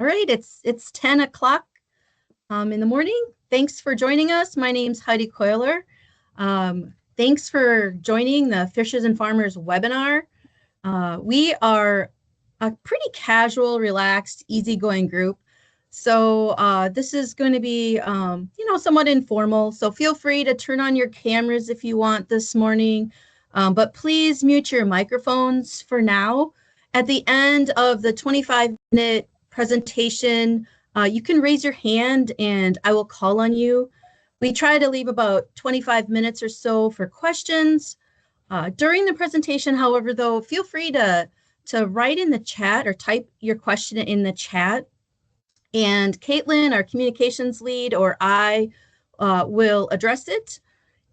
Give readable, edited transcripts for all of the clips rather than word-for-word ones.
All right, it's 10 o'clock in the morning. Thanks for joining us. My name's Heidi Coiler. Thanks for joining the Fishers and Farmers webinar. We are a pretty casual, relaxed, easygoing group. So this is going to be, somewhat informal. So feel free to turn on your cameras if you want this morning, but please mute your microphones for now. At the end of the 25-minute presentation, you can raise your hand and I will call on you. We try to leave about 25 minutes or so for questions. During the presentation, however, though, feel free to write in the chat or type your question in the chat. And Caitlin, our communications lead, or I will address it.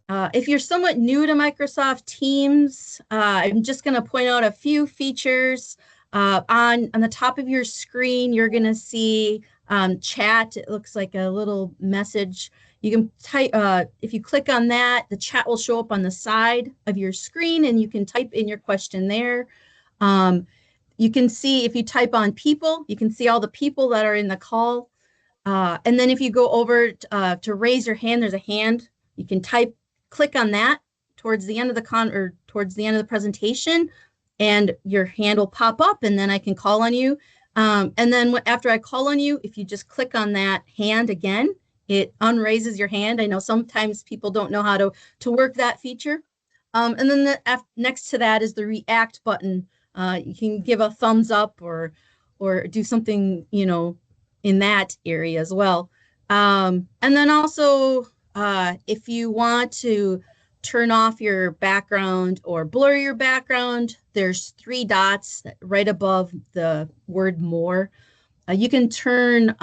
If you're somewhat new to Microsoft Teams, I'm just going to point out a few features. On the top of your screen, you're going to see chat. It looks like a little message. You can type, if you click on that, the chat will show up on the side of your screen and you can type in your question there. You can see if you type on people, you can see all the people that are in the call. And then if you go over to raise your hand, there's a hand. You can click on that towards the end of the presentation, and your hand will pop up, and then I can call on you. And then after I call on you, if you just click on that hand again, it unraises your hand. I know sometimes people don't know how to work that feature. And then next to that is the react button. You can give a thumbs up or do something, in that area as well. And then also, if you want to turn off your background or blur your background, there's 3 dots right above the word more. You can turn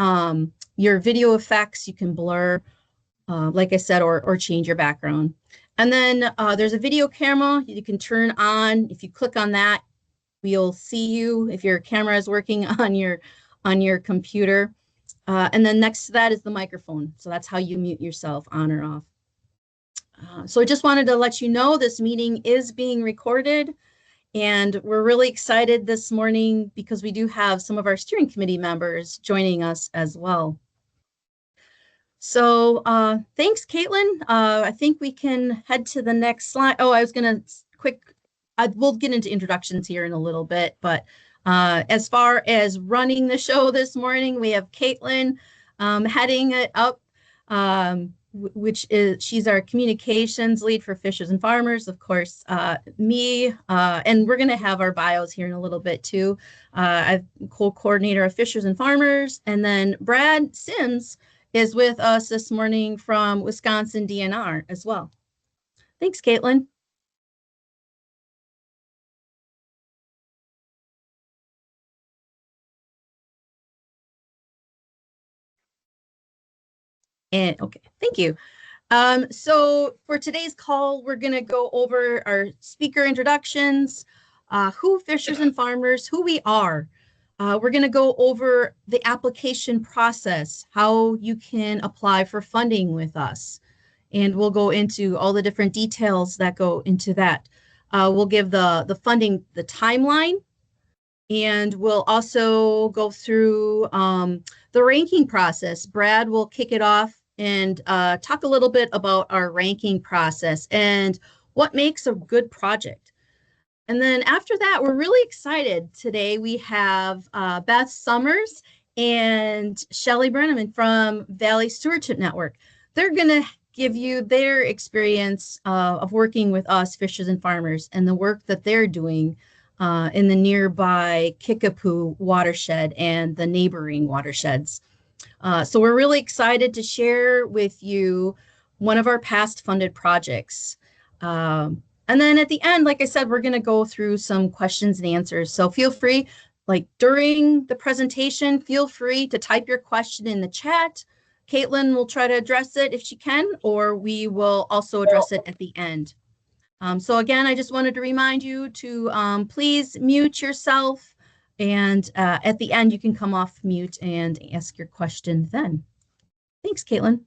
your video effects, you can blur, like I said, or change your background. And then there's a video camera you can turn on. If you click on that, we'll see you if your camera is working on your computer. And then next to that is the microphone. So that's how you mute yourself on or off. So I just wanted to let you know this meeting is being recorded, and we're really excited this morning because we do have some of our steering committee members joining us as well. So thanks, Caitlin. I think we can head to the next slide. Oh, I was going to we'll get into introductions here in a little bit, but as far as running the show this morning, we have Caitlin heading it up, she's our communications lead for Fishers and Farmers, of course, me, and we're going to have our bios here in a little bit too. I'm co-coordinator of Fishers and Farmers, and then Brad Sims is with us this morning from Wisconsin DNR as well. Thanks, Caitlin. And okay, thank you. So for today's call, we're going to go over our speaker introductions, who Fishers and Farmers, who we are. We're going to go over the application process, how you can apply for funding with us. And we'll go into all the different details that go into that. We'll give the funding, the timeline, and we'll also go through the ranking process. Brad will kick it off and talk a little bit about our ranking process and what makes a good project. And then after that, we're really excited. Today we have Beth Summers and Shelly Brenneman from Valley Stewardship Network. They're going to give you their experience of working with us, Fishers and Farmers, and the work that they're doing in the nearby Kickapoo watershed and the neighboring watersheds. So we're really excited to share with you one of our past funded projects. And then at the end, like I said, we're going to go through some questions and answers. So feel free, like during the presentation, feel free to type your question in the chat. Caitlin will try to address it if she can, or we will also address it at the end. So again, I just wanted to remind you to please mute yourself, and at the end you can come off mute and ask your question then. Thanks, Caitlin.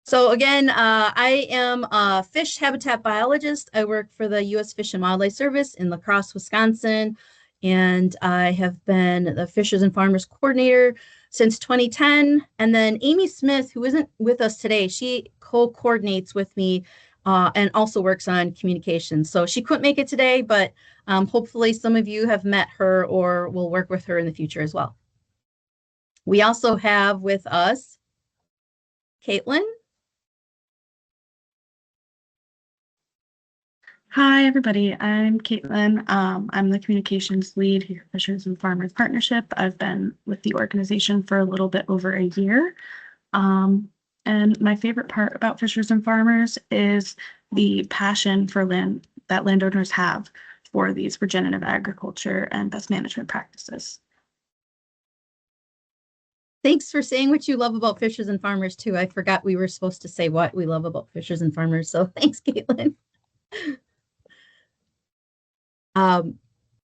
So again, I am a fish habitat biologist. I work for the U.S. Fish and Wildlife Service in La Crosse, Wisconsin, and I have been the Fishers and Farmers Coordinator since 2010. And then Amy Smith, who isn't with us today, she co-coordinates with me and also works on communications. So she couldn't make it today, but hopefully some of you have met her or will work with her in the future as well. We also have with us Caitlin. Hi, everybody. I'm Caitlin. I'm the communications lead here at Fishers and Farmers Partnership. I've been with the organization for a little bit over a year. And my favorite part about Fishers and Farmers is the passion for land that landowners have for these regenerative agriculture and best management practices. Thanks for saying what you love about Fishers and Farmers too. I forgot we were supposed to say what we love about Fishers and Farmers. So thanks, Caitlin.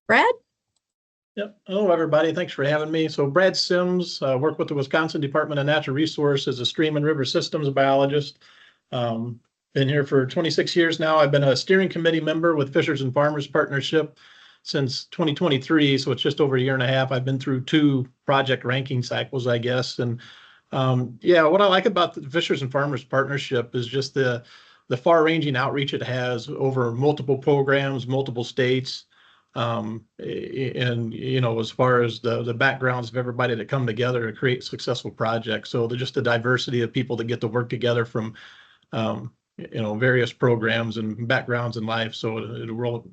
Brad? Yep. Hello, everybody. Thanks for having me. So Brad Sims, work with the Wisconsin Department of Natural Resources as a stream and river systems biologist. Been here for 26 years now. I've been a steering committee member with Fishers and Farmers Partnership since 2023. So it's just over a year and a half. I've been through 2 project ranking cycles, I guess. And yeah, what I like about the Fishers and Farmers Partnership is just the far-ranging outreach it has over multiple programs, multiple states. And you know, as far as the backgrounds of everybody that come together to create successful projects. So just the diversity of people that get to work together from you know, various programs and backgrounds in life. So it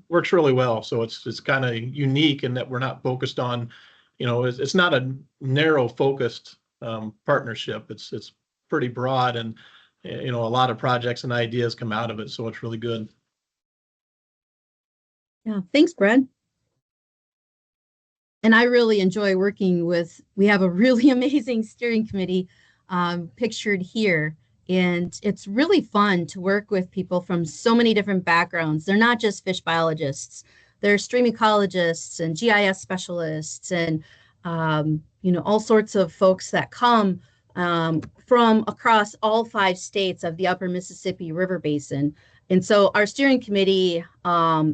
works really well. So it's kind of unique in that we're not focused on, you know, it's not a narrow focused partnership. It's pretty broad, and you know, a lot of projects and ideas come out of it. So it's really good. Yeah, thanks, Brad. And I really enjoy working with, we have a really amazing steering committee pictured here. And it's really fun to work with people from so many different backgrounds. They're not just fish biologists. They're stream ecologists and GIS specialists and, you know, all sorts of folks that come from across all 5 states of the upper Mississippi River Basin. And so our steering committee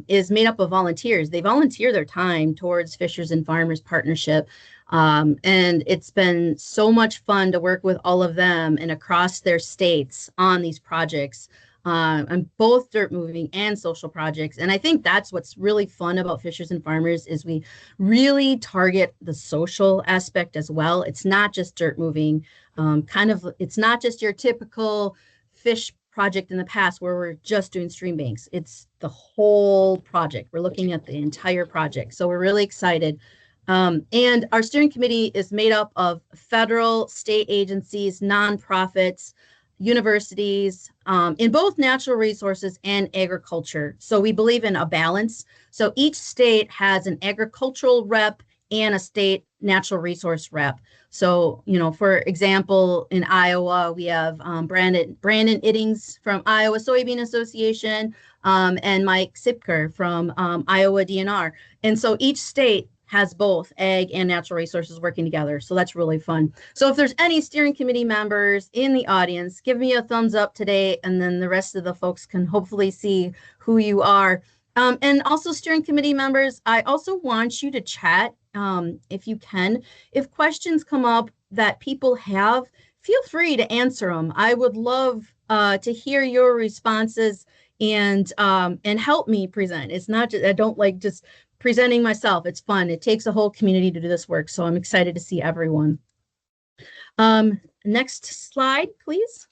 is made up of volunteers. They volunteer their time towards Fishers and Farmers Partnership. And it's been so much fun to work with all of them and across their states on these projects, on both dirt moving and social projects. And I think that's what's really fun about Fishers and Farmers is we really target the social aspect as well. It's not just dirt moving, it's not just your typical fish project in the past where we're just doing stream banks. It's the whole project. We're looking at the entire project. So we're really excited. And our steering committee is made up of federal, state agencies, nonprofits, universities, in both natural resources and agriculture. So we believe in a balance. So each state has an agricultural rep and a state natural resource rep. So, you know, for example, in Iowa, we have Brandon Iddings from Iowa Soybean Association and Mike Sipker from Iowa DNR. And so each state has both ag and natural resources working together. So that's really fun. So if there's any steering committee members in the audience, give me a thumbs up today, and then the rest of the folks can hopefully see who you are. And also steering committee members, I also want you to chat if you can. If questions come up that people have, feel free to answer them. I would love to hear your responses and help me present. It's not just, I don't like just presenting myself. It's fun. It takes a whole community to do this work. So I'm excited to see everyone. Next slide, please.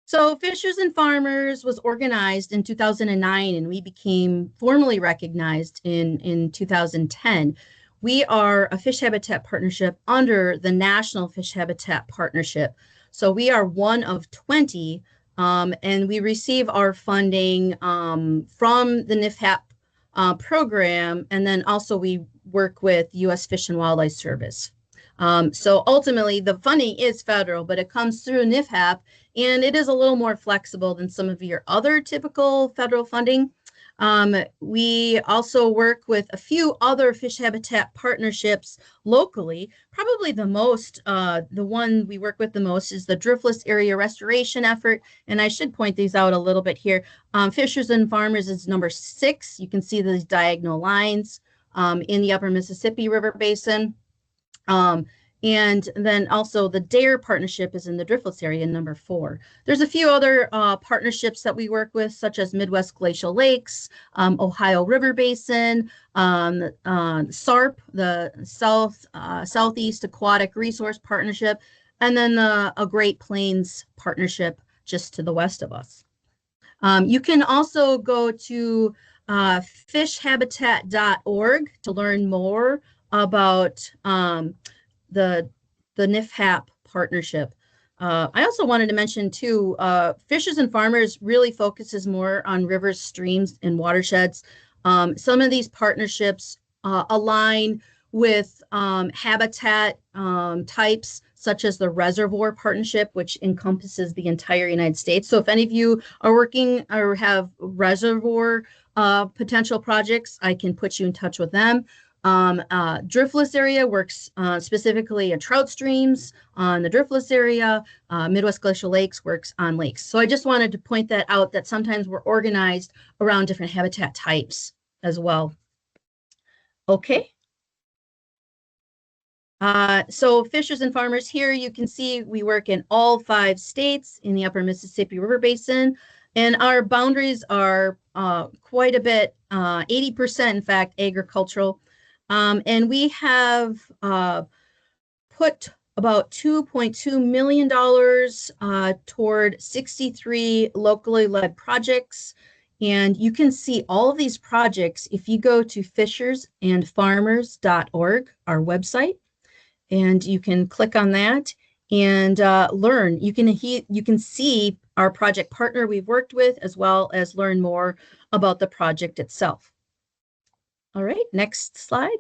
So Fishers and Farmers was organized in 2009, and we became formally recognized in 2010. We are a fish habitat partnership under the National Fish Habitat Partnership. So we are one of 20, and we receive our funding from the NFHAP program, and then also we work with U.S. Fish and Wildlife Service. So ultimately, the funding is federal, but it comes through NFHAP, and it is a little more flexible than some of your other typical federal funding. We also work with a few other fish habitat partnerships locally. Probably the one we work with the most is the driftless area restoration effort. And I should point these out a little bit here. Fishers and Farmers is number 6. You can see these diagonal lines in the upper Mississippi River Basin. And then also the DARE partnership is in the driftless area, number 4. There's a few other partnerships that we work with, such as Midwest Glacial Lakes, Ohio River Basin, SARP, the Southeast Aquatic Resource Partnership, and then a Great Plains partnership just to the west of us. You can also go to fishhabitat.org to learn more about the NIFHAP partnership. I also wanted to mention too, Fishers and Farmers really focuses more on rivers, streams, and watersheds. Some of these partnerships align with habitat types, such as the Reservoir Partnership, which encompasses the entire United States. So if any of you are working or have reservoir potential projects, I can put you in touch with them. Driftless area works specifically in trout streams on the driftless area. Midwest Glacial Lakes works on lakes. So I just wanted to point that out, that sometimes we're organized around different habitat types as well. Okay. So Fishers and Farmers, here you can see we work in all 5 states in the upper Mississippi River Basin, and our boundaries are quite a bit, 80% in fact, agricultural. And we have put about $2.2 million toward 63 locally led projects. And you can see all of these projects if you go to fishersandfarmers.org, our website, and you can click on that and learn. You can see our project partner we've worked with, as well as learn more about the project itself. All right, next slide.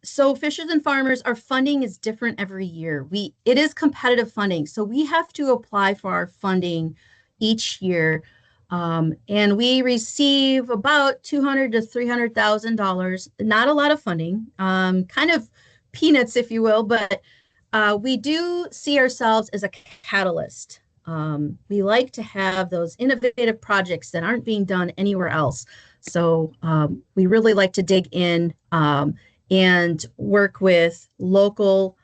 So Fishers and Farmers, our funding is different every year. It is competitive funding, so we have to apply for our funding each year. And we receive about $200,000 to $300,000. Not a lot of funding, kind of peanuts, if you will, but we do see ourselves as a catalyst. We like to have those innovative projects that aren't being done anywhere else. So we really like to dig in and work with local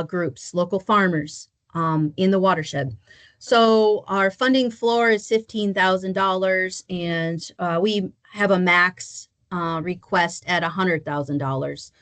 groups, local farmers in the watershed. So our funding floor is $15,000, and we have a max request at $100,000.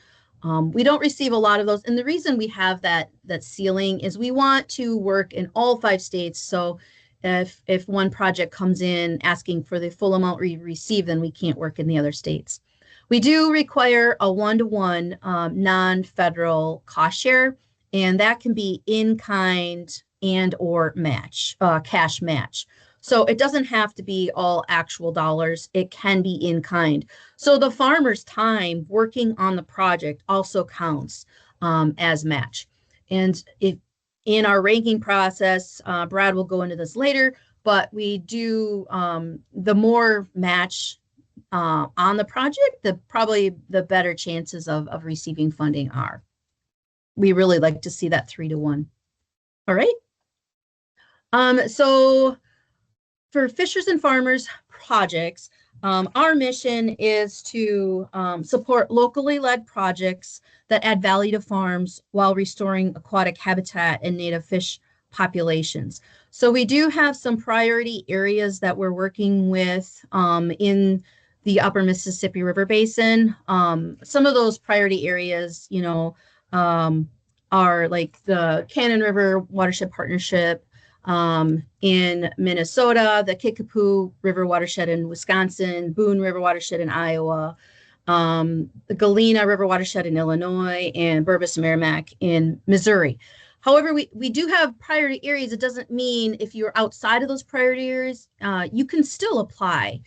We don't receive a lot of those, and the reason we have that ceiling is we want to work in all 5 states. So if one project comes in asking for the full amount we receive, then we can't work in the other states. We do require a 1-to-1 non-federal cost share, and that can be in kind and or match, cash match. So it doesn't have to be all actual dollars. It can be in kind. So the farmer's time working on the project also counts as match. And in our ranking process, Brad will go into this later, but we do, the more match on the project, probably the better chances of receiving funding are. We really like to see that 3-to-1. All right. So for Fishers and Farmers projects, our mission is to support locally led projects that add value to farms while restoring aquatic habitat and native fish populations. So we do have some priority areas that we're working with in the upper Mississippi River Basin. Some of those priority areas, are like the Cannon River Watershed Partnership in Minnesota, the Kickapoo River Watershed in Wisconsin, Boone River Watershed in Iowa, the Galena River Watershed in Illinois, and Burbus Merrimack in Missouri. However, we do have priority areas. It doesn't mean if you're outside of those priority areas, you can still apply.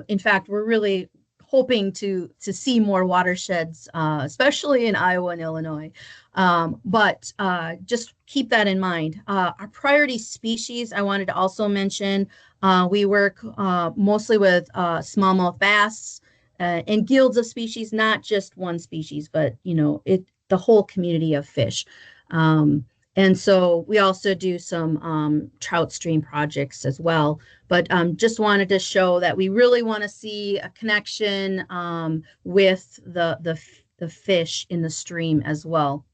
In fact, we're really hoping to see more watersheds, especially in Iowa and Illinois. But just keep that in mind. Our priority species, I wanted to also mention, we work mostly with smallmouth bass and guilds of species, not just one species, but the whole community of fish. And so we also do some trout stream projects as well. But just wanted to show that we really want to see a connection with the fish in the stream as well.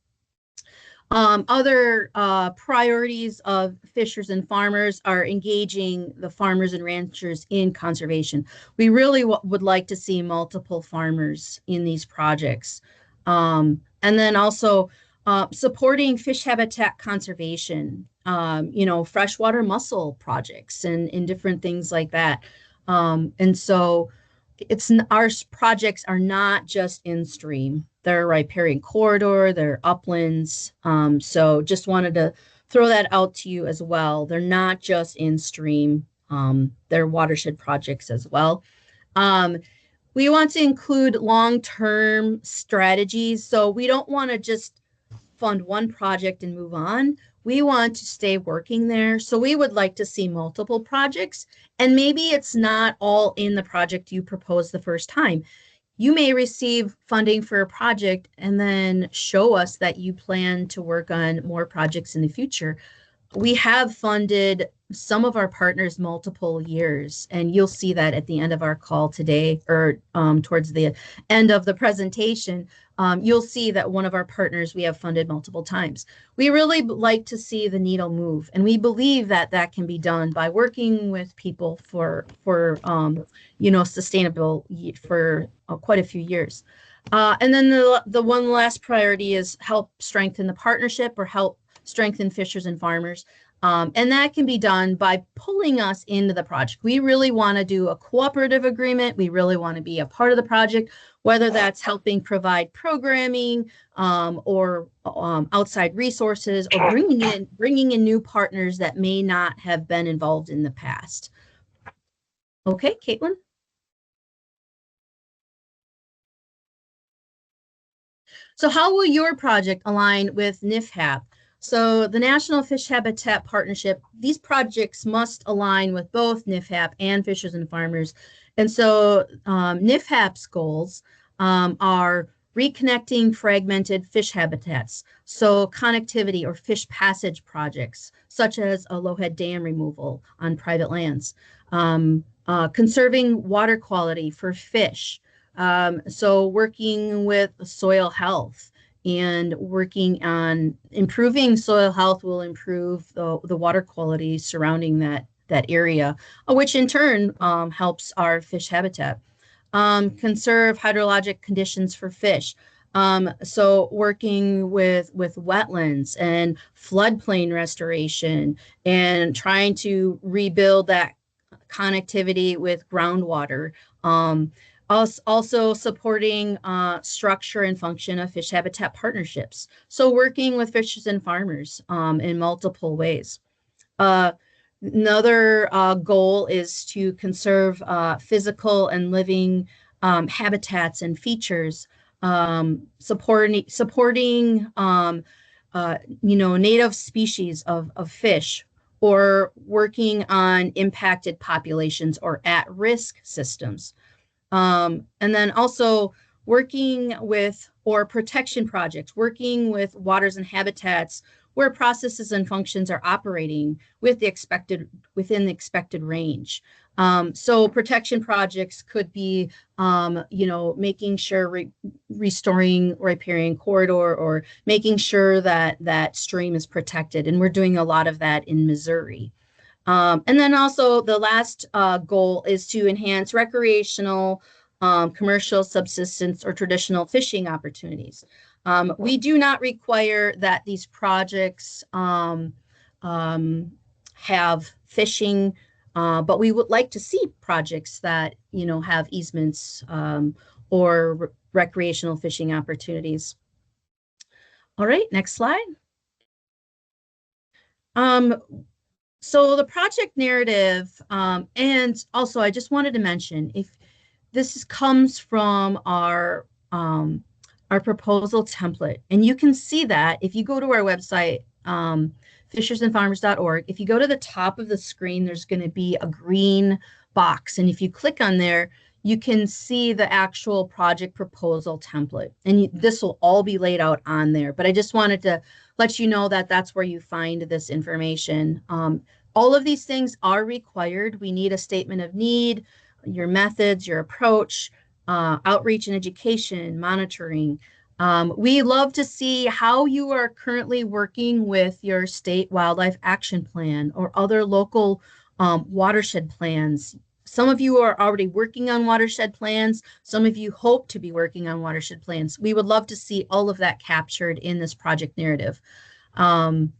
Other priorities of fishers and farmers are engaging the farmers and ranchers in conservation. We really would like to see multiple farmers in these projects. And then also supporting fish habitat conservation, freshwater mussel projects and different things like that. And so our projects are not just in stream. They're riparian corridor, they're uplands. So just wanted to throw that out to you as well. They're not just in stream. They're watershed projects as well. We want to include long-term strategies. So we don't want to just fund one project and move on. We want to stay working there. So we would like to see multiple projects. And maybe it's not all in the project you propose the first time. You may receive funding for a project and then show us that you plan to work on more projects in the future. We have funded some of our partners multiple years, and you'll see that at the end of our call today, or towards the end of the presentation. You'll see that one of our partners we have funded multiple times. We really like to see the needle move, and we believe that that can be done by working with people for sustainable for quite a few years. And then the one last priority is help strengthen the partnership or help strengthen fishers and farmers. And that can be done by pulling us into the project. We really want to do a cooperative agreement. We really want to be a part of the project, whether that's helping provide programming or outside resources, or bringing in new partners that may not have been involved in the past. Okay, Caitlin. So how will your project align with NFHAP? So the National Fish Habitat Partnership, these projects must align with both NFHAP and Fishers and Farmers. And so NFHAP's goals are reconnecting fragmented fish habitats. So connectivity or fish passage projects, such as a Lowhead Dam removal on private lands. Conserving water quality for fish. So working with soil health and working on improving soil health will improve the water quality surrounding that area, which in turn helps our fish habitat. Conserve hydrologic conditions for fish. So working with wetlands and floodplain restoration and trying to rebuild that connectivity with groundwater. Also supporting structure and function of fish habitat partnerships. So working with fishers and farmers in multiple ways. Another goal is to conserve physical and living habitats and features, supporting native species of fish, or working on impacted populations or at-risk systems. And then also working with, or protection projects, working with waters and habitats where processes and functions are operating within the expected range. So protection projects could be, making sure restoring riparian corridor, or making sure that stream is protected. And we're doing a lot of that in Missouri. And then also the last goal is to enhance recreational, commercial, subsistence, or traditional fishing opportunities. We do not require that these projects have fishing, but we would like to see projects that, have easements or recreational fishing opportunities. All right, next slide. So the project narrative, and also I just wanted to mention, if this comes from our our proposal template. And you can see that if you go to our website, fishersandfarmers.org, if you go to the top of the screen, there's going to be a green box. And if you click on there, you can see the actual project proposal template. And this will all be laid out on there. But I just wanted to let you know that that's where you find this information. All of these things are required. We need a statement of need, your methods, your approach, outreach and education, monitoring. We love to see how you are currently working with your state wildlife action plan or other local watershed plans. Some of you are already working on watershed plans. Some of you hope to be working on watershed plans. We would love to see all of that captured in this project narrative. And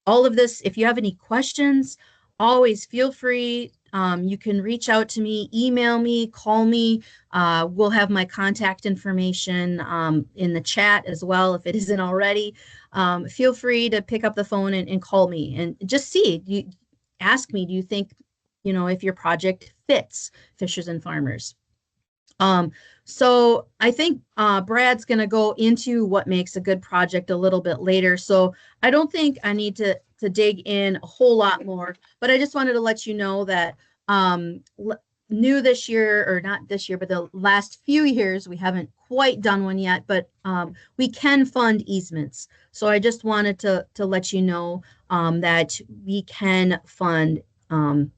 all of this, if you have any questions, always feel free. You can reach out to me, email me, call me. We'll have my contact information in the chat as well if it isn't already. Feel free to pick up the phone and call me and just see. Ask me, do you think, if your project fits Fishers and Farmers? So I think Brad's going to go into what makes a good project a little bit later. So I don't think I need to dig in a whole lot more, but I just wanted to let you know that new this year, or not this year, but the last few years, we haven't quite done one yet, but we can fund easements. So I just wanted to let you know that we can fund from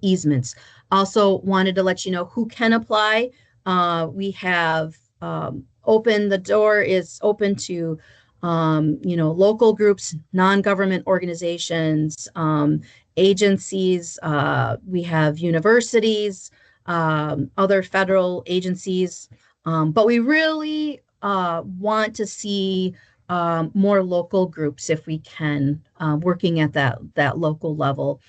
easements. Also wanted to let you know who can apply. We have the door is open to, local groups, non-government organizations, agencies. We have universities, other federal agencies, but we really want to see more local groups if we can, working at that local level.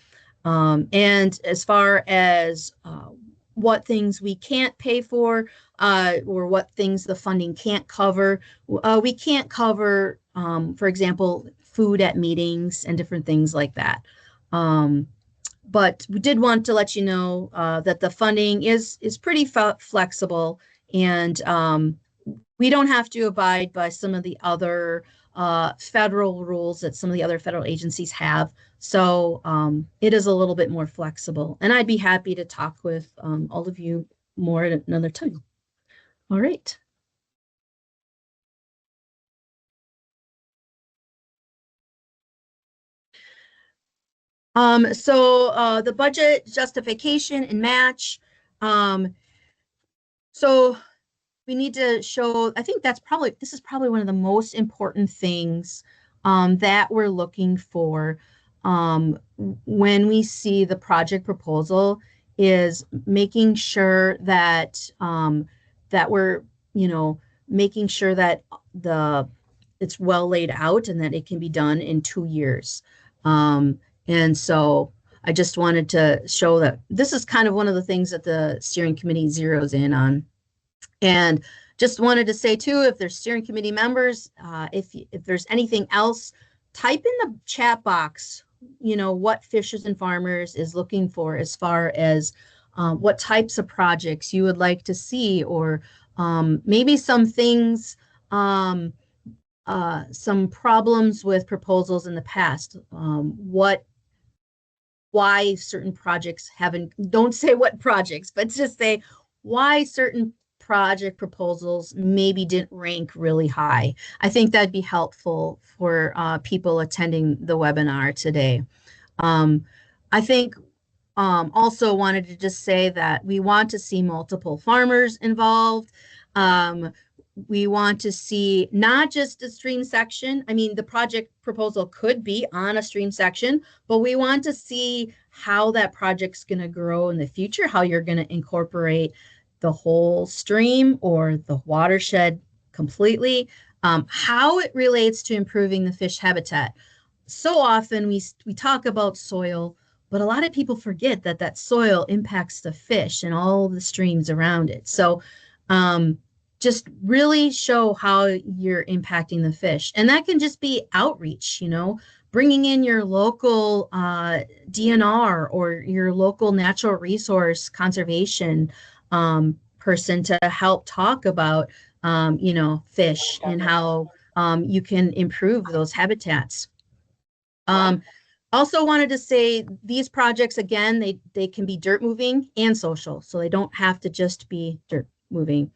And as far as what things we can't pay for, or what things the funding can't cover, we can't cover, for example, food at meetings and different things like that. But we did want to let you know that the funding is pretty flexible, and we don't have to abide by some of the other federal rules that some of the other federal agencies have. So it is a little bit more flexible, and I'd be happy to talk with all of you more at another time. All right. So the budget justification and match. So we need to show, I think this is probably one of the most important things that we're looking for when we see the project proposal, is making sure that that we're, making sure that it's well laid out and that it can be done in 2 years. And so I just wanted to show that this is kind of one of the things that the steering committee zeroes in on. And just wanted to say too, if there's steering committee members, if there's anything else, type in the chat box, what Fishers and Farmers is looking for as far as what types of projects you would like to see, or maybe some things, some problems with proposals in the past, why certain projects don't say what projects, but just say why certain project proposals maybe didn't rank really high. I think that'd be helpful for people attending the webinar today. I think also wanted to just say that we want to see multiple farmers involved. We want to see not just a stream section. I mean, the project proposal could be on a stream section, but we want to see how that project's going to grow in the future, how you're going to incorporate the whole stream or the watershed completely, how it relates to improving the fish habitat. So often we talk about soil, but a lot of people forget that soil impacts the fish and all the streams around it. So just really show how you're impacting the fish. And that can just be outreach, bringing in your local DNR or your local natural resource conservation person to help talk about fish and how you can improve those habitats. Also wanted to say these projects, again, they can be dirt moving and social, so they don't have to just be dirt moving.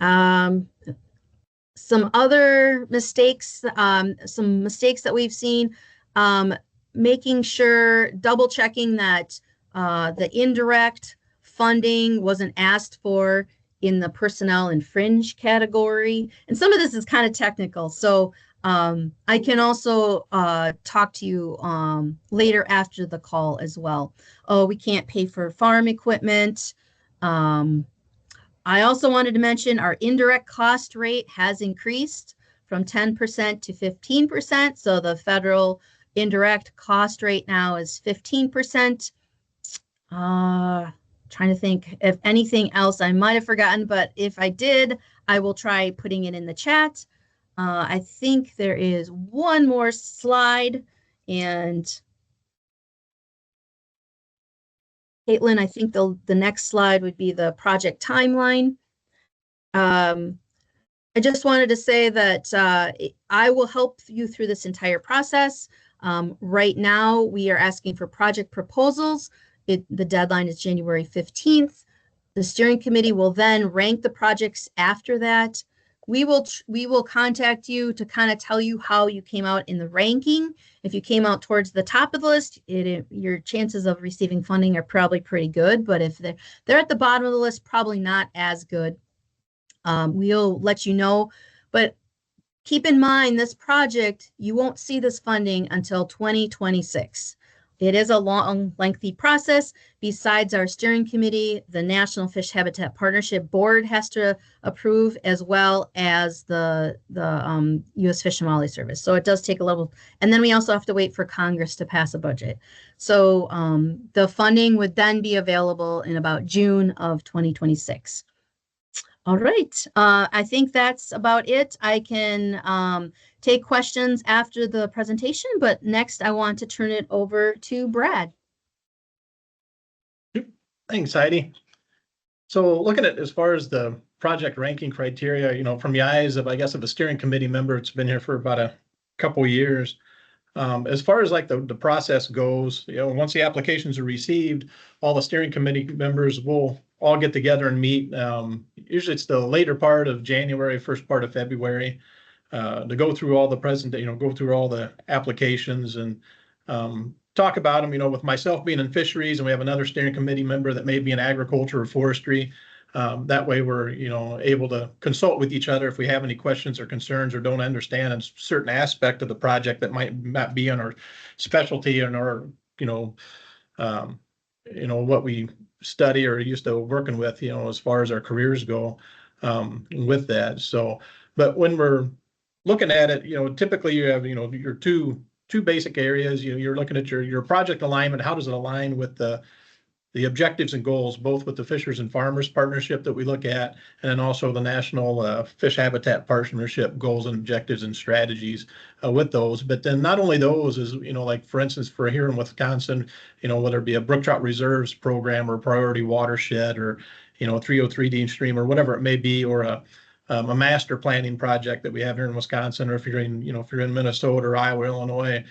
Some other mistakes, some mistakes that we've seen, making sure, double checking that the indirect funding wasn't asked for in the personnel and fringe category. And some of this is kind of technical. So I can also talk to you later after the call as well. Oh, we can't pay for farm equipment. I also wanted to mention our indirect cost rate has increased from 10% to 15%. So the federal indirect cost rate now is 15%. Trying to think if anything else I might have forgotten, but if I did, I will try putting it in the chat. I think there is one more slide, and Caitlin, I think the next slide would be the project timeline. I just wanted to say that I will help you through this entire process. Right now, we are asking for project proposals. The deadline is January 15th. The steering committee will then rank the projects after that. We will contact you to kind of tell you how you came out in the ranking. If you came out towards the top of the list, your chances of receiving funding are probably pretty good. But if they're at the bottom of the list, probably not as good. We'll let you know. But keep in mind, this project, you won't see this funding until 2026. It is a long, lengthy process. Besides our steering committee, the National Fish Habitat Partnership Board has to approve, as well as the U.S. Fish and Wildlife Service. So it does take a little, and then we also have to wait for Congress to pass a budget. So the funding would then be available in about June of 2026. All right, I think that's about it. I can take questions after the presentation, but next I want to turn it over to Brad. Thanks, Heidi. So looking at as far as the project ranking criteria, from the eyes of, I guess, of a steering committee member, it's been here for about a couple years. As far as like the process goes, once the applications are received, all the steering committee members will all get together and meet. Usually it's the later part of January, first part of February, to go through all the go through all the applications and talk about them, with myself being in fisheries, and we have another steering committee member that may be in agriculture or forestry. That way we're, able to consult with each other if we have any questions or concerns or don't understand a certain aspect of the project that might not be on our specialty and our, what we study or used to working with, as far as our careers go, with that. So, but when we're looking at it, typically you have, your two basic areas. You're looking at your project alignment. How does it align with the objectives and goals, both with the Fishers and Farmers Partnership that we look at, and then also the National Fish Habitat Partnership goals and objectives and strategies with those. But then not only those is, like for instance, for here in Wisconsin, whether it be a brook trout reserves program or priority watershed or, 303 Dean stream or whatever it may be, or a master planning project that we have here in Wisconsin, or if you're in Minnesota or Iowa, Illinois,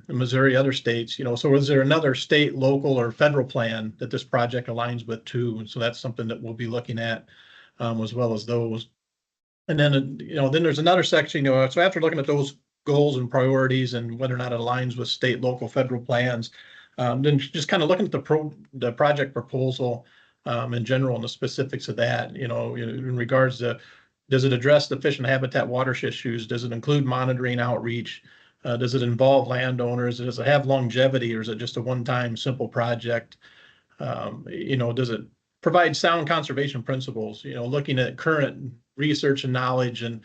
Missouri, other states, so is there another state, local, or federal plan that this project aligns with too? And so that's something that we'll be looking at, as well as those. And then, then there's another section, so after looking at those goals and priorities and whether or not it aligns with state, local, federal plans, then just kind of looking at the project proposal in general and the specifics of that, in regards to, does it address the fish and habitat watershed issues? Does it include monitoring, outreach? Does it involve landowners? Does it have longevity, or is it just a one-time simple project? Does it provide sound conservation principles, looking at current research and knowledge and,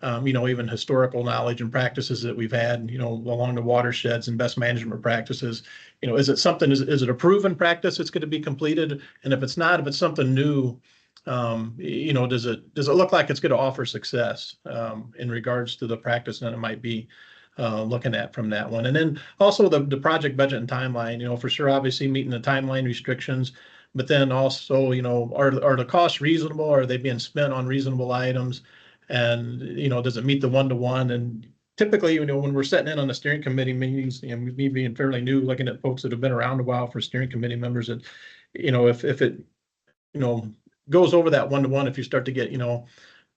even historical knowledge and practices that we've had, along the watersheds and best management practices. Is it something, is it a proven practice that's going to be completed? And if it's not, if it's something new, does it look like it's going to offer success in regards to the practice that it might be looking at from that one? And then also the project budget and timeline, for sure, obviously meeting the timeline restrictions, but then also, you know, are the costs reasonable? Are they being spent on reasonable items? And, you know, does it meet the one-to-one? And typically, you know, when we're sitting in on the steering committee meetings, you know, me being fairly new, looking at folks that have been around a while for steering committee members, and, you know, if it, you know, goes over that one-to-one, if you start to get, you know,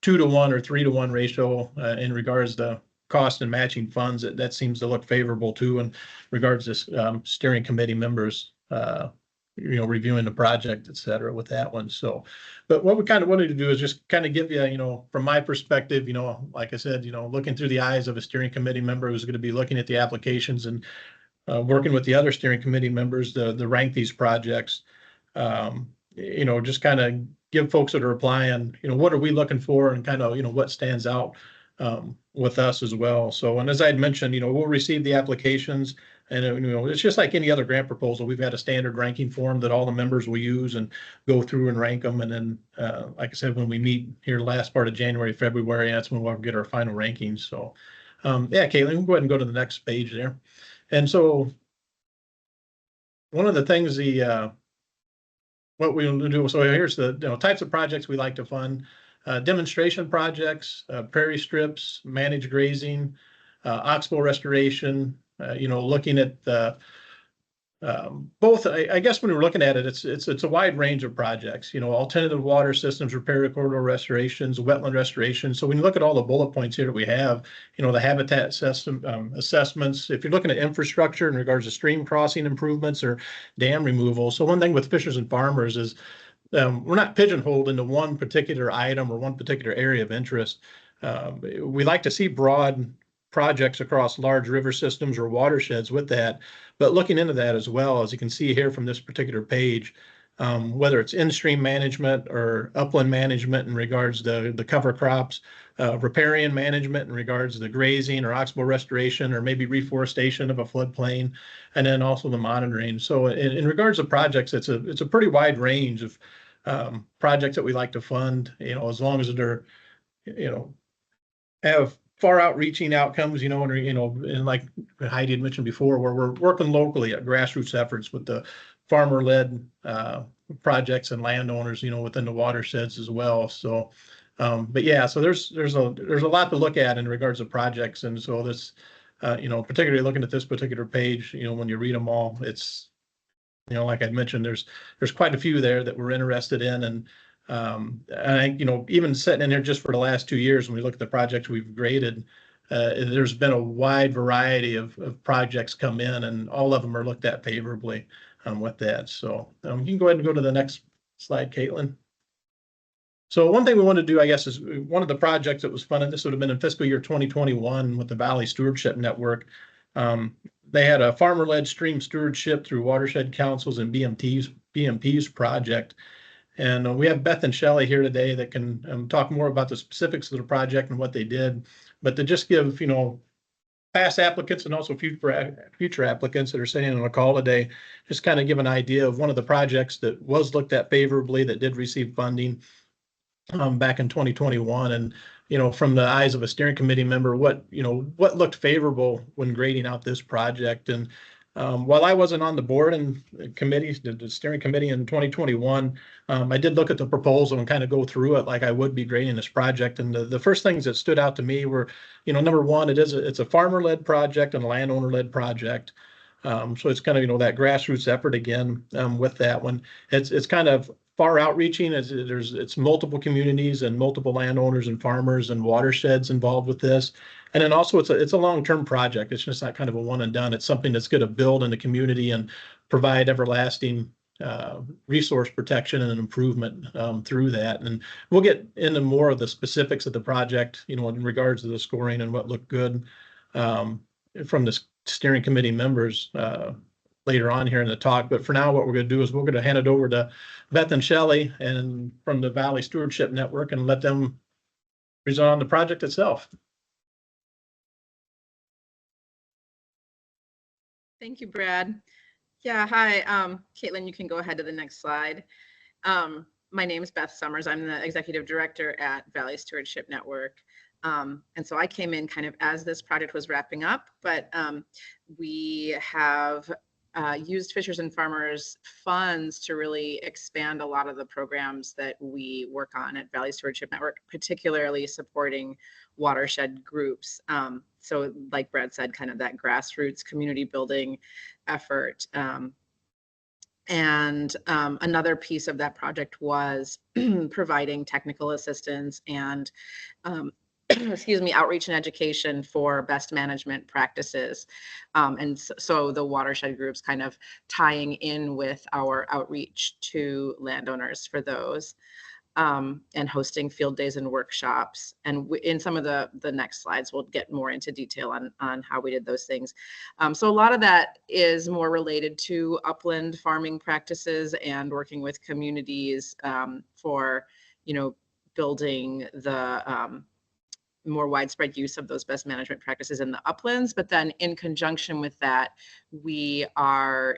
2-to-1 or 3-to-1 ratio in regards to cost and matching funds, that seems to look favorable too in regards to steering committee members, you know, reviewing the project, et cetera, with that one. So, but what we kind of wanted to do is just kind of give you, you know, from my perspective, you know, like I said, you know, looking through the eyes of a steering committee member who's going to be looking at the applications and working with the other steering committee members to rank these projects. You know, just kind of give folks that are applying, you know, what are we looking for, and kind of, you know, what stands out with us as well. So, and as I had mentioned, you know, we'll receive the applications, and, you know, it's just like any other grant proposal. We've got a standard ranking form that all the members will use and go through and rank them. And then, like I said, when we meet here last part of January, February, that's when we'll get our final rankings. So, yeah, Caitlin, we'll go ahead and go to the next page there. And so one of the things what we'll do, so here's the, you know, types of projects we like to fund: demonstration projects, prairie strips, managed grazing, oxbow restoration. You know, looking at the both, I guess when we're looking at it, it's a wide range of projects. You know, alternative water systems, repair corridor restorations, wetland restoration. So when you look at all the bullet points here that we have, you know, the habitat system assessments. If you're looking at infrastructure in regards to stream crossing improvements or dam removal. So one thing with fishers and farmers is we're not pigeonholed into one particular item or one particular area of interest. We like to see broad projects across large river systems or watersheds with that, but looking into that as well, as you can see here from this particular page, whether it's in-stream management or upland management in regards to the cover crops, riparian management in regards to the grazing or oxbow restoration, or maybe reforestation of a floodplain, and then also the monitoring. So in regards to projects, it's a pretty wide range of projects that we like to fund, you know, as long as they're, you know, have far outreaching outcomes, you know, and like Heidi had mentioned before, where we're working locally at grassroots efforts with the farmer-led projects and landowners, you know, within the watersheds as well. So, but yeah, so there's a lot to look at in regards to projects, and so this, you know, particularly looking at this particular page, you know, when you read them all, it's, you know, like I mentioned, there's quite a few there that we're interested in, and I think, you know, even sitting in here just for the last 2 years, when we look at the projects we've graded, there's been a wide variety of projects come in, and all of them are looked at favorably with that. So you can go ahead and go to the next slide, Caitlin. So one thing we want to do, I guess, is one of the projects that was funded, this would have been in fiscal year 2021 with the Valley Stewardship Network. They had a farmer-led stream stewardship through watershed councils and BMP's project. And we have Beth and Shelley here today that can talk more about the specifics of the project and what they did, but to just give, you know, past applicants and also future applicants that are sitting on a call today, just kind of give an idea of one of the projects that was looked at favorably, that did receive funding back in 2021. And, you know, from the eyes of a steering committee member, what looked favorable when grading out this project. And while I wasn't on the board and committees, the steering committee in 2021, I did look at the proposal and kind of go through it like I would be grading this project. And the first things that stood out to me were, you know, number one, it's a farmer-led project and a landowner-led project. So it's kind of, you know, that grassroots effort again with that one. It's kind of far outreaching, as it's multiple communities and multiple landowners and farmers and watersheds involved with this. And then also it's a long-term project. It's just not kind of a one and done. It's something that's going to build in the community and provide everlasting resource protection and improvement through that. And we'll get into more of the specifics of the project, you know, in regards to the scoring and what looked good from the steering committee members later on here in the talk. But for now, what we're going to do is we're going to hand it over to Beth and Shelley and from the Valley Stewardship Network and let them present on the project itself. Thank you, Brad. Yeah, hi, Caitlin, you can go ahead to the next slide. My name is Beth Summers. I'm the executive director at Valley Stewardship Network. And so I came in kind of as this project was wrapping up, but we have used Fishers and Farmers funds to really expand a lot of the programs that we work on at Valley Stewardship Network, particularly supporting watershed groups. So like Brad said, kind of that grassroots community building effort. And another piece of that project was providing technical assistance and excuse me, outreach and education for best management practices. And so the watershed groups kind of tying in with our outreach to landowners for those. And hosting field days and workshops. And in some of the next slides, we'll get more into detail on how we did those things. So a lot of that is more related to upland farming practices and working with communities for, building the more widespread use of those best management practices in the uplands. But then in conjunction with that, we are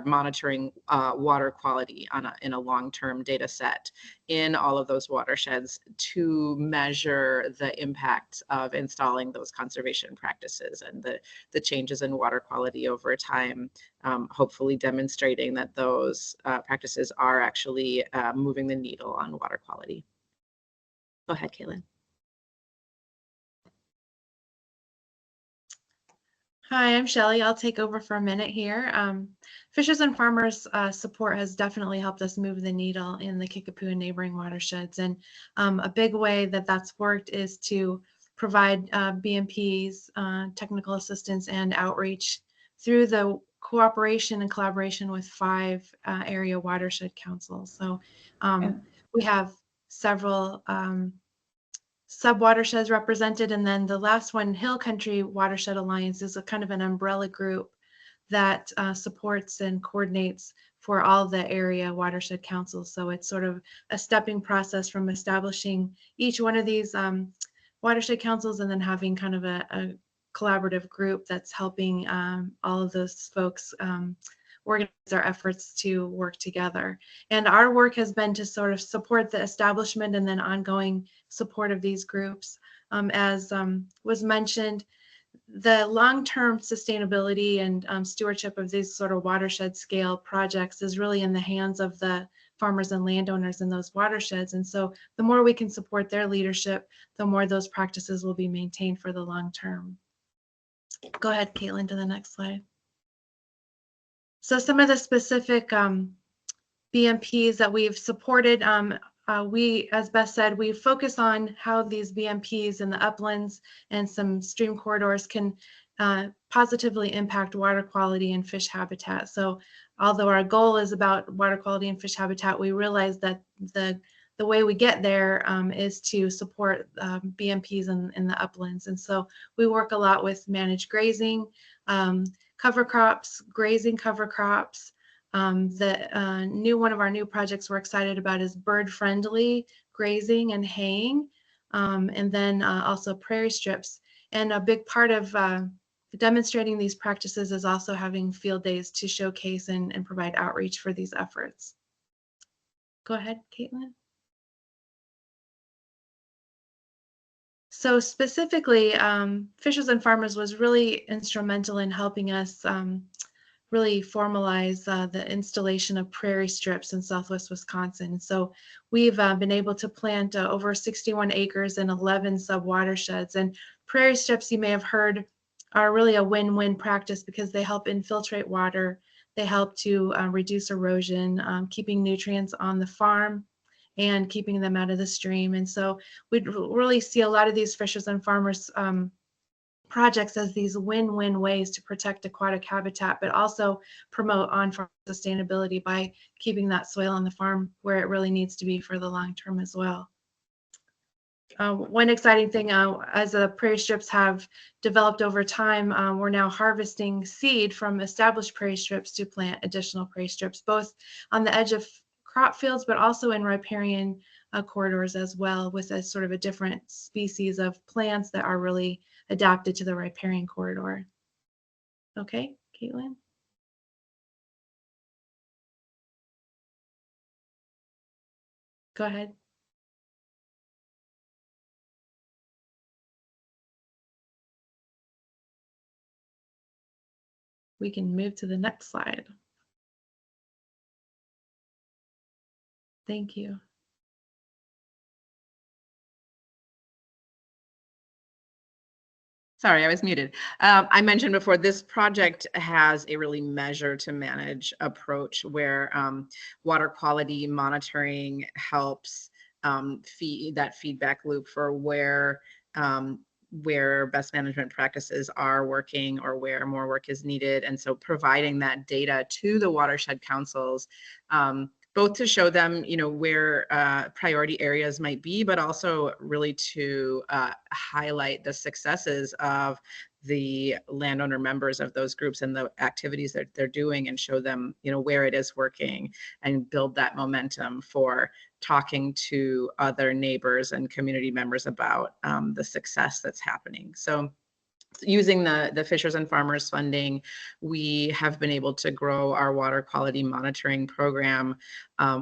monitoring water quality in a long-term data set in all of those watersheds to measure the impacts of installing those conservation practices and the changes in water quality over time, hopefully demonstrating that those practices are actually moving the needle on water quality. Go ahead, Caitlin. Hi, I'm Shelly. I'll take over for a minute here. Fishers and Farmers support has definitely helped us move the needle in the Kickapoo and neighboring watersheds. And a big way that that's worked is to provide BMPs, technical assistance and outreach through the cooperation and collaboration with 5 area watershed councils. So we have several sub-watersheds represented, and then the last one, Hill Country Watershed Alliance, is a kind of an umbrella group that supports and coordinates for all the area watershed councils. So it's sort of a stepping process from establishing each one of these watershed councils and then having kind of a collaborative group that's helping all of those folks organize our efforts to work together. And our work has been to sort of support the establishment and then ongoing support of these groups. As was mentioned, the long-term sustainability and stewardship of these sort of watershed scale projects is really in the hands of the farmers and landowners in those watersheds. And so the more we can support their leadership, the more those practices will be maintained for the long term. Go ahead, Caitlin, to the next slide. So some of the specific BMPs that we've supported, we, as Beth said, we focus on how these BMPs in the uplands and some stream corridors can positively impact water quality and fish habitat. So although our goal is about water quality and fish habitat, we realize that the way we get there is to support BMPs in the uplands. And so we work a lot with managed grazing, cover crops, grazing cover crops. One of our new projects we're excited about is bird-friendly grazing and haying, and then also prairie strips. And a big part of demonstrating these practices is also having field days to showcase and provide outreach for these efforts. Go ahead, Caitlin. So specifically, Fishers and Farmers was really instrumental in helping us really formalize the installation of prairie strips in Southwest Wisconsin. So we've been able to plant over 61 acres in 11 sub-watersheds. And prairie strips, you may have heard, are really a win-win practice because they help infiltrate water. They help to reduce erosion, keeping nutrients on the farm and keeping them out of the stream. And so we really see a lot of these Fishers and Farmers projects as these win-win ways to protect aquatic habitat, but also promote on-farm sustainability by keeping that soil on the farm where it really needs to be for the long term as well. One exciting thing, as the prairie strips have developed over time, we're now harvesting seed from established prairie strips to plant additional prairie strips, both on the edge of crop fields, but also in riparian corridors as well, with a sort of a different species of plants that are really adapted to the riparian corridor. Okay, Caitlin. Go ahead. we can move to the next slide. Thank you. Sorry, I was muted. I mentioned before, this project has a really measure to manage approach where water quality monitoring helps feed that feedback loop for where best management practices are working or where more work is needed. And so providing that data to the watershed councils, both to show them, where priority areas might be, but also really to highlight the successes of the landowner members of those groups and the activities that they're doing, and show them, where it is working, and build that momentum for talking to other neighbors and community members about the success that's happening. So using the Fishers and Farmers funding, we have been able to grow our water quality monitoring program,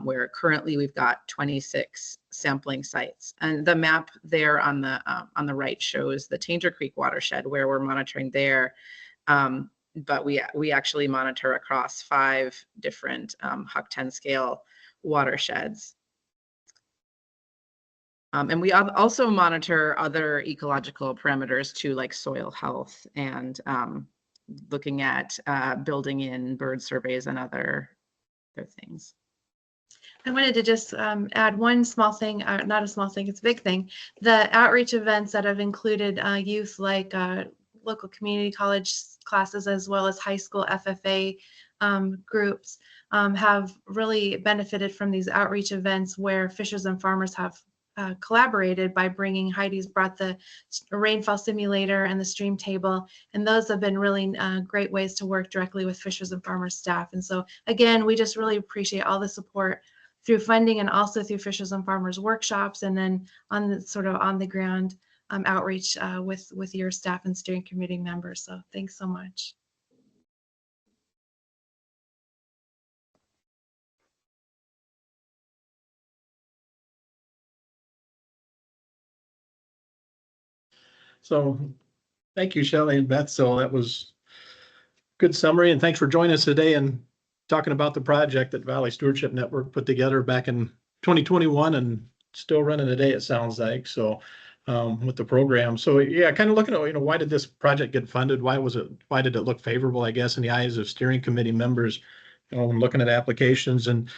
where currently we've got 26 sampling sites. And the map there on the right shows the Tanger Creek watershed, where we're monitoring there. But we actually monitor across 5 different Huck 10 scale watersheds. And we also monitor other ecological parameters too, like soil health, and looking at building in bird surveys and other things. I wanted to just add one small thing, not a small thing, it's a big thing. The outreach events that have included youth, like local community college classes, as well as high school FFA groups, have really benefited from these outreach events, where Fishers and Farmers have collaborated by bringing, Heidi's brought the rainfall simulator and the stream table, and those have been really great ways to work directly with Fishers and Farmers staff. And so again, we just really appreciate all the support through funding, and also through Fishers and Farmers workshops, and then on the sort of on the ground outreach with your staff and steering committee members. So thanks so much. So thank you, Shelley and Beth. So that was good summary, and thanks for joining us today and talking about the project that Valley Stewardship Network put together back in 2021 and still running today, it sounds like. So with the program. So yeah, kind of looking at, why did this project get funded? Why did it look favorable, I guess, in the eyes of steering committee members, when looking at applications? And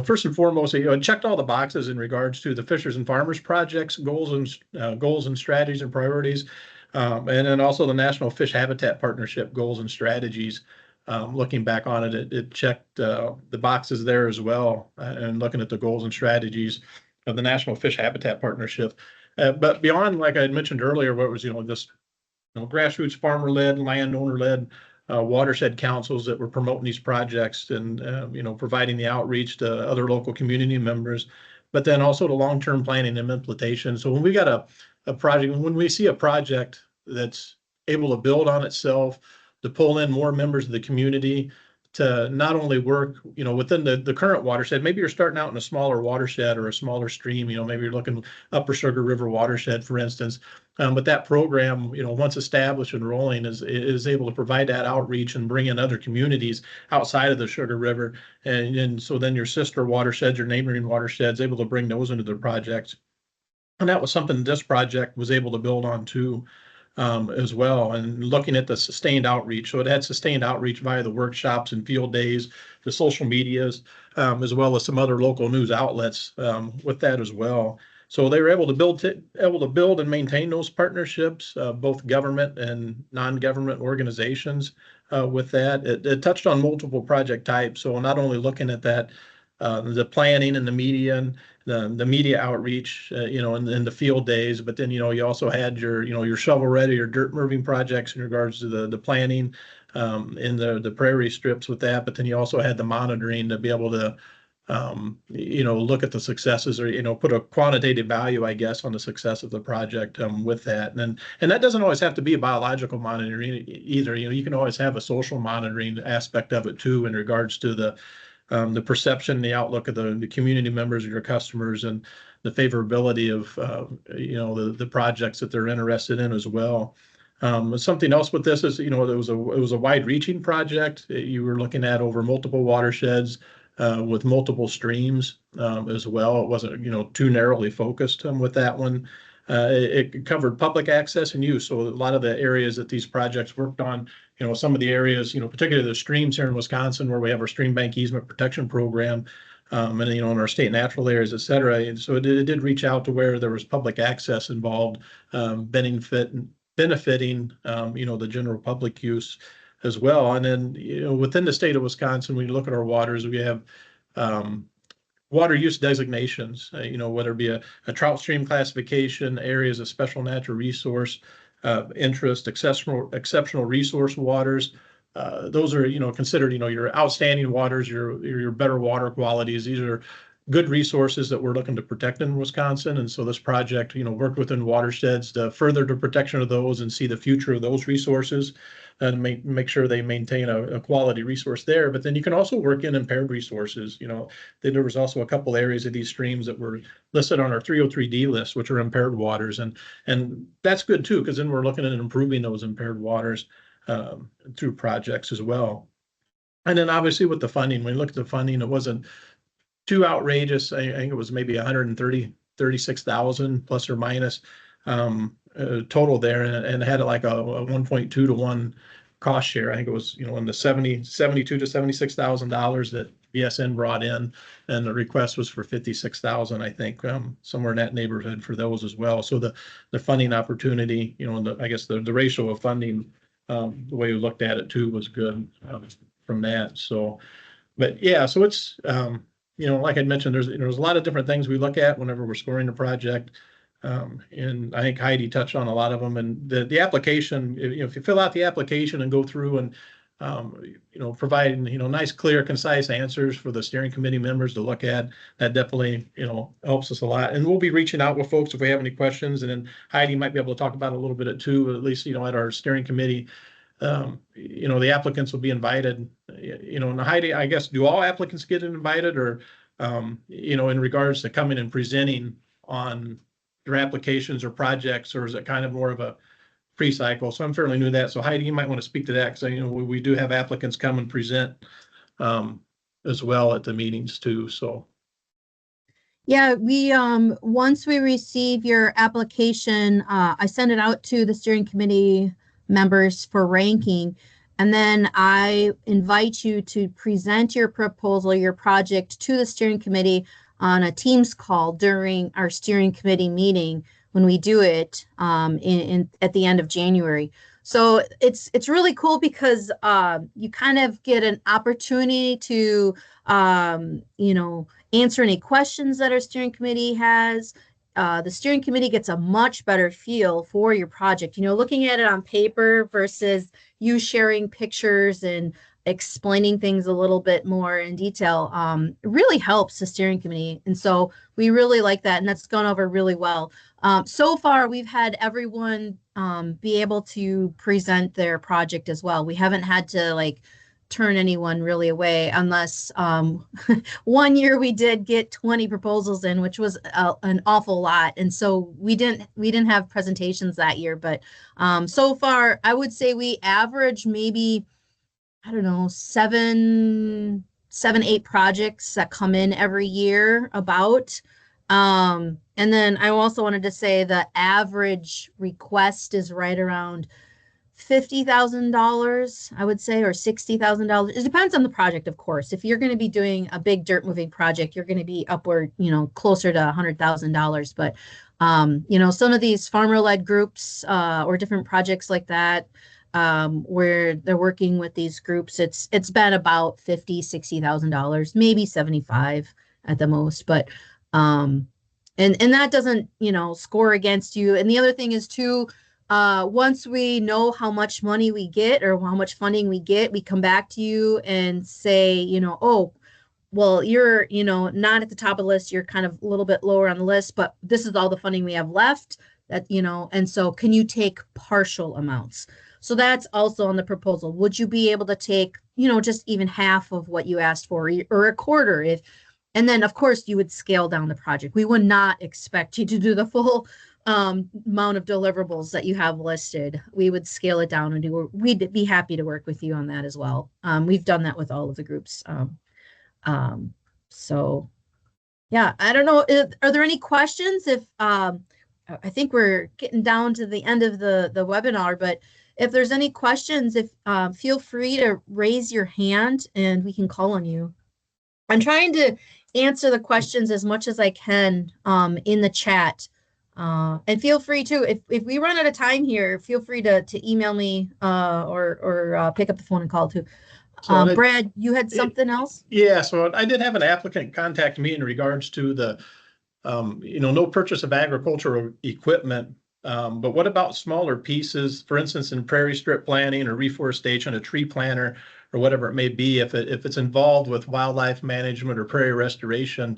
first and foremost, it checked all the boxes in regards to the Fishers and Farmers projects, goals and strategies and priorities, and then also the National Fish Habitat Partnership goals and strategies. Looking back on it, it checked the boxes there as well, and looking at the goals and strategies of the National Fish Habitat Partnership. But beyond, like I had mentioned earlier, what was this grassroots farmer-led, landowner-led watershed councils that were promoting these projects, and providing the outreach to other local community members, but then also the long-term planning and implementation. So when we got a project, when we see a project that's able to build on itself, to pull in more members of the community, to not only work, within the current watershed. Maybe you're starting out in a smaller watershed or a smaller stream, maybe you're looking Upper Sugar River watershed, for instance. But that program, once established and rolling, is able to provide that outreach and bring in other communities outside of the Sugar River. And so then your sister watersheds, your neighboring watersheds, able to bring those into their projects. And that was something this project was able to build on too. As well, and looking at the sustained outreach. So it had sustained outreach via the workshops and field days, the social medias, as well as some other local news outlets with that as well. So they were able to build and maintain those partnerships, both government and non-government organizations. With that, it touched on multiple project types. So not only looking at that, the planning and the media and the media outreach, in the field days, but then, you also had your shovel ready, your dirt moving projects in regards to the planning in the prairie strips with that. But then you also had the monitoring to be able to, look at the successes, or, put a quantitative value, I guess, on the success of the project with that. And that doesn't always have to be a biological monitoring either. You can always have a social monitoring aspect of it too, in regards to the perception, the outlook of the community members of your customers, and the favorability of the projects that they're interested in as well. Something else with this is, it was a wide-reaching project. You were looking at over multiple watersheds with multiple streams as well. It wasn't, too narrowly focused with that one. It covered public access and use. So a lot of the areas that these projects worked on, some of the areas, particularly the streams here in Wisconsin where we have our stream bank easement protection program, and in our state natural areas, et cetera. And so it did reach out to where there was public access involved, benefiting the general public use as well. And then within the state of Wisconsin, when you look at our waters, we have water use designations, whether it be a trout stream classification, areas of special natural resource interest, exceptional resource waters. Those are, considered, your outstanding waters, your better water qualities. These are good resources that we're looking to protect in Wisconsin. And so this project, worked within watersheds to further the protection of those and see the future of those resources and make sure they maintain a quality resource there. But then you can also work in impaired resources. There was also a couple areas of these streams that were listed on our 303D list, which are impaired waters. And that's good too, because then we're looking at improving those impaired waters through projects as well. And then obviously with the funding, when you look at the funding, it wasn't too outrageous. I think it was maybe 136,000 plus or minus total there, and had like a 1.2 to 1 cost share. I think it was, in the $72,000 to $76,000 that BSN brought in, and the request was for 56,000, I think, somewhere in that neighborhood for those as well. So the funding opportunity, I guess the ratio of funding, the way we looked at it too, was good from that. So, but yeah, so it's, like I mentioned, there's a lot of different things we look at whenever we're scoring a project. And I think Heidi touched on a lot of them. And the application, if you fill out the application and go through and, providing, nice, clear, concise answers for the steering committee members to look at, that definitely, helps us a lot. And we'll be reaching out with folks if we have any questions. And then Heidi might be able to talk about it a little bit too, at least, at our steering committee. The applicants will be invited, and Heidi, I guess, do all applicants get invited, or, in regards to coming and presenting on their applications or projects, or is it kind of more of a pre-cycle? So I'm fairly new to that. So Heidi, you might want to speak to that, because we do have applicants come and present as well at the meetings too. So. Yeah, we once we receive your application, I send it out to the steering committee members for ranking, and then I invite you to present your proposal, your project, to the steering committee on a Teams call during our steering committee meeting when we do it at the end of January. So it's really cool because you kind of get an opportunity to answer any questions that our steering committee has. The steering committee gets a much better feel for your project, looking at it on paper versus you sharing pictures and explaining things a little bit more in detail. Really helps the steering committee. And so we really like that. And that's gone over really well. So far, we've had everyone be able to present their project as well. We haven't had to turn anyone really away, unless one year we did get 20 proposals in, which was an awful lot. And so we didn't have presentations that year. But so far, I would say we average maybe, I don't know, seven, 8 projects that come in every year about. And then I also wanted to say the average request is right around $50,000, I would say, or $60,000. It depends on the project, of course. If you're going to be doing a big dirt moving project, you're going to be upward, closer to $100,000. But, some of these farmer-led groups or different projects like that, where they're working with these groups, it's been about $50,000, $60,000, maybe 75 at the most. But and that doesn't, score against you. And the other thing is too, once we know how much money we get or how much funding we get, we come back to you and say, oh, well, you're, not at the top of the list. You're kind of a little bit lower on the list, but this is all the funding we have left, that, and so can you take partial amounts? So that's also on the proposal. Would you be able to take, just even half of what you asked for, or a quarter? And then of course you would scale down the project. We would not expect you to do the full amount of deliverables that you have listed, we would scale it down and we'd be happy to work with you on that as well. We've done that with all of the groups. So yeah, I don't know. Are there any questions? If I think we're getting down to the end of the webinar, but if there's any questions, if feel free to raise your hand and we can call on you. I'm trying to answer the questions as much as I can in the chat. And feel free to, if we run out of time here, feel free to email me or pick up the phone and call too. Brad, you had something else? Yeah, so I did have an applicant contact me in regards to the, no purchase of agricultural equipment. But what about smaller pieces, for instance, in prairie strip planting or reforestation, a tree planter or whatever it may be, if it's involved with wildlife management or prairie restoration,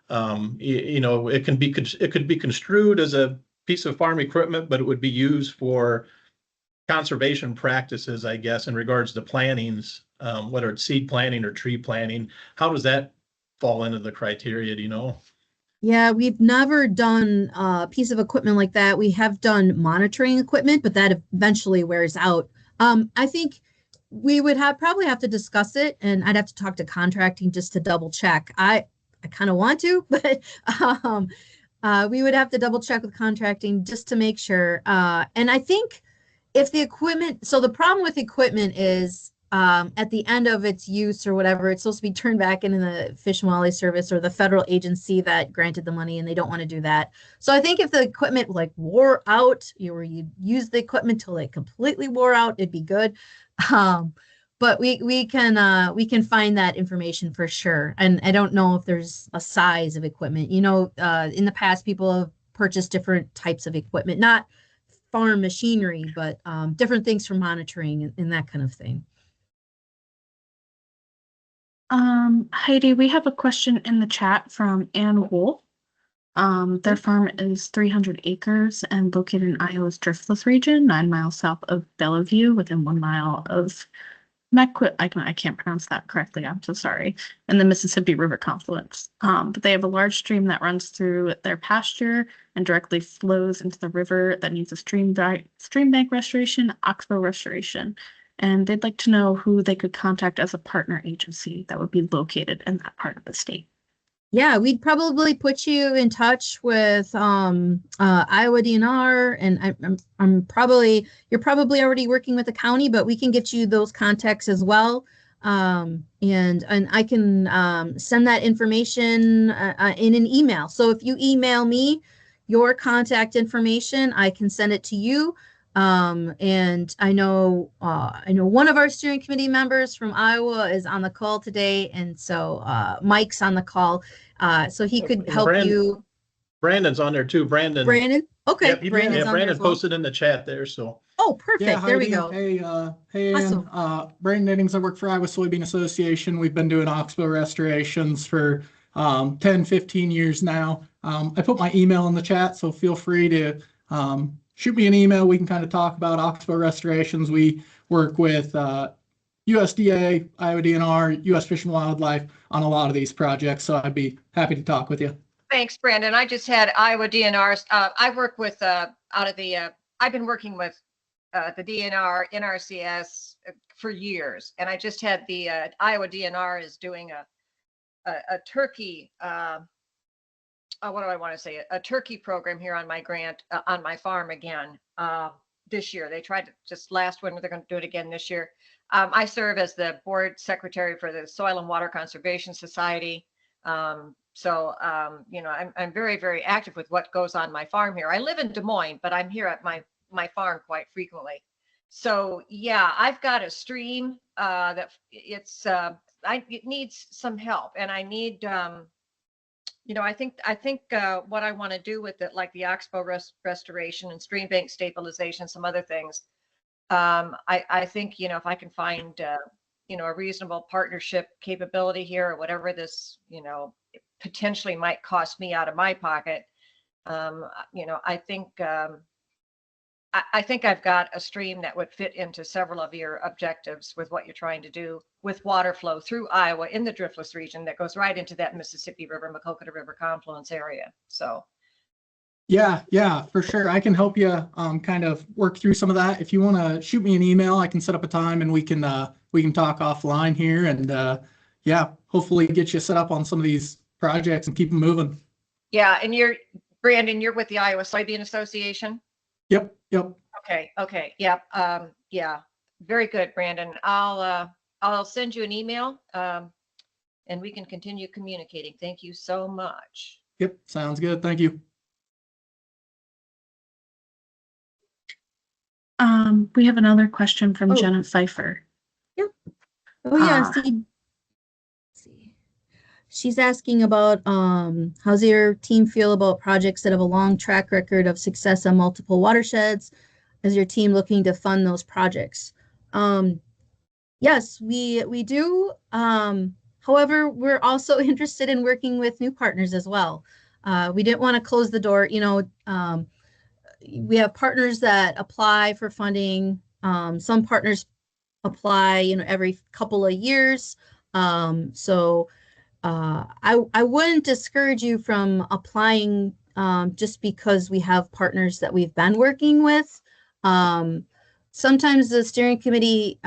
it could be construed as a piece of farm equipment, but it would be used for conservation practices, I guess, in regards to plantings, whether it's seed planting or tree planting. How does that fall into the criteria, do you know? Yeah, we've never done a piece of equipment like that. We have done monitoring equipment, but that eventually wears out. I think we would probably have to discuss it, and I'd have to talk to contracting just to double check. I kind of want to, but we would have to double check with contracting just to make sure. And I think if the equipment, so the problem with equipment is at the end of its use or whatever, it's supposed to be turned back into the Fish and Wildlife Service or the federal agency that granted the money, and they don't want to do that. So I think if the equipment like wore out, you use the equipment till it completely wore out, it'd be good. But we can find that information for sure. And I don't know if there's a size of equipment. In the past, people have purchased different types of equipment, not farm machinery, but different things for monitoring and that kind of thing. Heidi, we have a question in the chat from Ann Wolf. Their farm is 300 acres and located in Iowa's Driftless region, 9 miles south of Bellevue, within 1 mile of I can't pronounce that correctly. I'm so sorry. And the Mississippi River confluence. But they have a large stream that runs through their pasture and directly flows into the river that needs a stream bank restoration, oxbow restoration. And they'd like to know who they could contact as a partner agency that would be located in that part of the state. Yeah, we'd probably put you in touch with Iowa DNR, and you're probably already working with the county, but we can get you those contacts as well. And I can send that information in an email. So if you email me your contact information, I can send it to you. And I know one of our steering committee members from Iowa is on the call today, and so Mike's on the call, so he could help you. Brandon's on there too. Brandon. Okay. Yep, Brandon posted in the chat there. So. Oh, perfect. Yeah, there we go. Hey, awesome. Brandon Eddings. I work for Iowa Soybean Association. We've been doing oxbow restorations for 10, 15 years now. I put my email in the chat, so feel free to shoot me an email. We can kind of talk about oxbow restorations. We work with USDA, Iowa DNR, U.S. Fish and Wildlife on a lot of these projects, so I'd be happy to talk with you. Thanks, Brandon. I just had Iowa DNR. I work with I've been working with the DNR, NRCS for years, and I just had the Iowa DNR is doing a turkey. What do I want to say? A turkey program here on my grant on my farm again this year. They tried to just last winter. They're going to do it again this year. I serve as the board secretary for the Soil and Water Conservation Society. So I'm very, very active with what goes on my farm here. I live in Des Moines, but I'm here at my farm quite frequently. So yeah, I've got a stream that it needs some help, and I need I think what I want to do with it, like the oxbow restoration and stream bank stabilization, some other things. I think if I can find a reasonable partnership capability here, or whatever this potentially might cost me out of my pocket, I think I've got a stream that would fit into several of your objectives with what you're trying to do with water flow through Iowa in the Driftless region that goes right into that Mississippi River, Maquoketa River confluence area. So Yeah, for sure. I can help you kind of work through some of that. If you want to shoot me an email, I can set up a time and we can talk offline here and yeah, hopefully get you set up on some of these projects and keep them moving. Yeah, and Brandon, you're with the Iowa Soybean Association? Yep. Okay, yep. Yeah, very good, Brandon. I'll send you an email, and we can continue communicating. Thank you so much. Yep, sounds good. Thank you. We have another question from Oh. Jenna Pfeiffer. Yep. Oh yeah, Ah. see. She's asking about how's your team feel about projects that have a long track record of success on multiple watersheds? Is your team looking to fund those projects? Yes, we do. However, we're also interested in working with new partners as well. We didn't want to close the door. We have partners that apply for funding. Some partners apply, every couple of years. So I wouldn't discourage you from applying just because we have partners that we've been working with. Sometimes the steering committee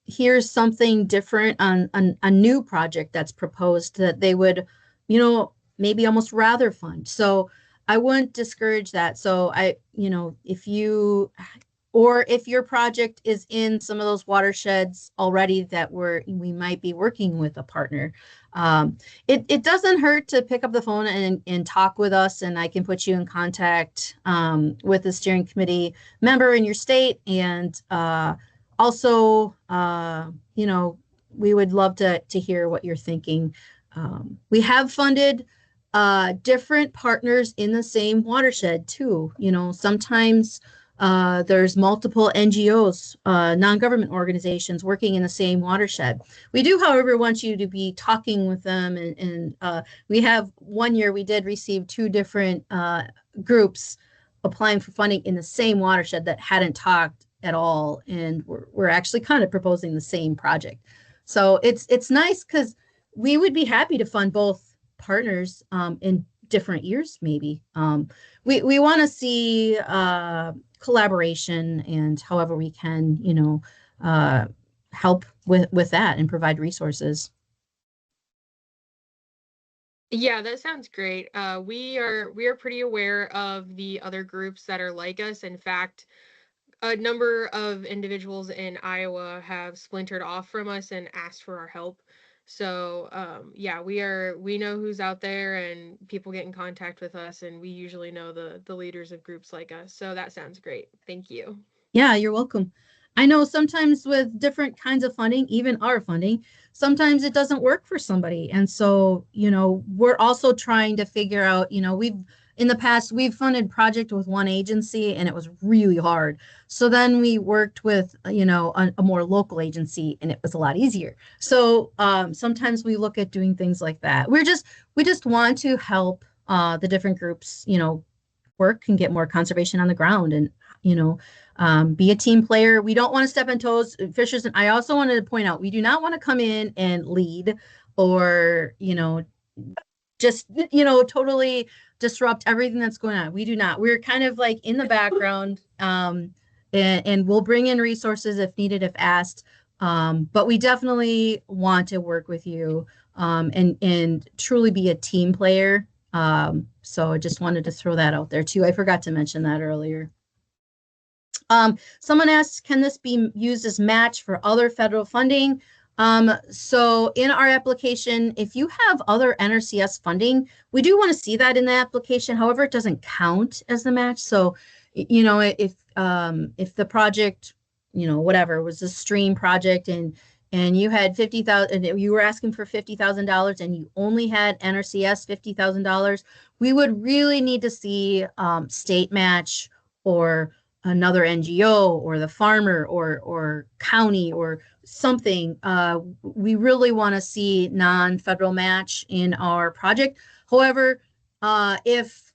hears something different on a new project that's proposed that they would, maybe almost rather fund. So I wouldn't discourage that. So if your project is in some of those watersheds already that we might be working with a partner, it doesn't hurt to pick up the phone and talk with us, and I can put you in contact with the steering committee member in your state. And also, we would love to hear what you're thinking. We have funded different partners in the same watershed too. Sometimes there's multiple NGOs, non-government organizations working in the same watershed. We do, however, want you to be talking with them. And we have 1 year we did receive 2 different groups applying for funding in the same watershed that hadn't talked at all. And we're actually kind of proposing the same project. So it's nice because we would be happy to fund both partners in different years, maybe. We want to see collaboration, and however we can, help with that and provide resources. Yeah, that sounds great. We are pretty aware of the other groups that are like us. In fact, a number of individuals in Iowa have splintered off from us and asked for our help. So yeah, we know who's out there, and people get in contact with us, and we usually know the leaders of groups like us. So that sounds great. Thank you. Yeah, you're welcome. I know sometimes with different kinds of funding, even our funding, sometimes it doesn't work for somebody. And so, we're also trying to figure out, in the past, we've funded project with one agency and it was really hard. So then we worked with, a more local agency and it was a lot easier. So sometimes we look at doing things like that. We just want to help the different groups, work and get more conservation on the ground and, be a team player. We don't want to step on toes. Fishers, and I also wanted to point out, we do not want to come in and lead or, just, totally disrupt everything that's going on. We do not. We're kind of like in the background, and we'll bring in resources if needed, if asked. But we definitely want to work with you and truly be a team player. So I just wanted to throw that out there too. I forgot to mention that earlier. Someone asked, can this be used as match for other federal funding? So in our application, if you have other NRCS funding, we do want to see that in the application. However, it doesn't count as the match. So, if the project, whatever, was a stream project and you had $50,000, you were asking for $50,000 and you only had NRCS $50,000, we would really need to see state match or another NGO or the farmer or county or something. We really want to see non-federal match in our project. However, if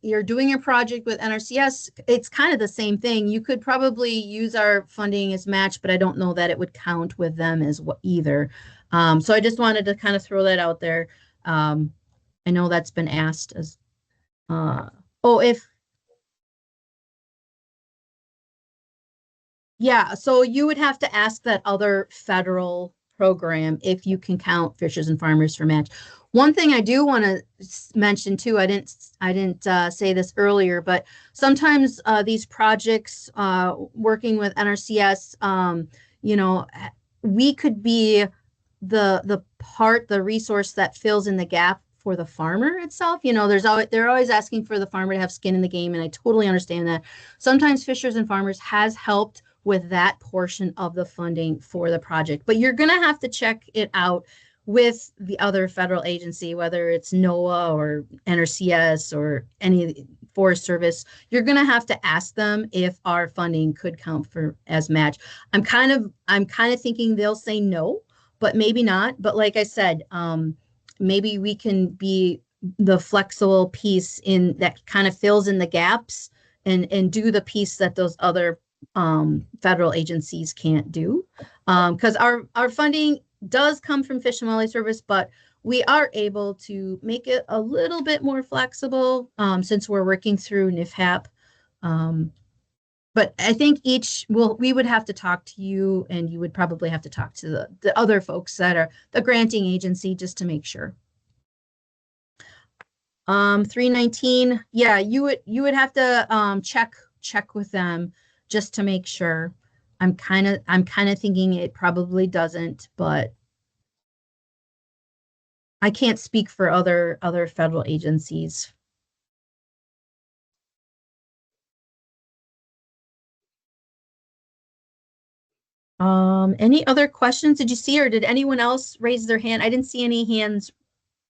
you're doing your project with NRCS, it's kind of the same thing. You could probably use our funding as match, but I don't know that it would count with them as either. So I just wanted to kind of throw that out there. I know that's been asked as Oh, yeah, so you would have to ask that other federal program if you can count Fishers and Farmers for match. One thing I do want to mention too, I didn't say this earlier, but sometimes these projects working with NRCS, you know, we could be the resource that fills in the gap for the farmer itself. You know, they're always asking for the farmer to have skin in the game, and I totally understand that. Sometimes Fishers and Farmers has helped with that portion of the funding for the project, but you're going to have to check it out with the other federal agency, whether it's NOAA or NRCS or any Forest Service. You're going to have to ask them if our funding could count for as match. I'm kind of thinking they'll say no, but maybe not. But like I said, maybe we can be the flexible piece in that kind of fills in the gaps and do the piece that those other federal agencies can't do. Because our funding does come from Fish and Wildlife Service, but we are able to make it a little bit more flexible since we're working through NIFHAP. But I think we would have to talk to you, and you would probably have to talk to the other folks that are the granting agency just to make sure. 319, yeah, you would have to check with them just to make sure. I'm kind of thinking it probably doesn't, but I can't speak for other federal agencies. Any other questions? Did you see, or did anyone else raise their hand? I didn't see any hands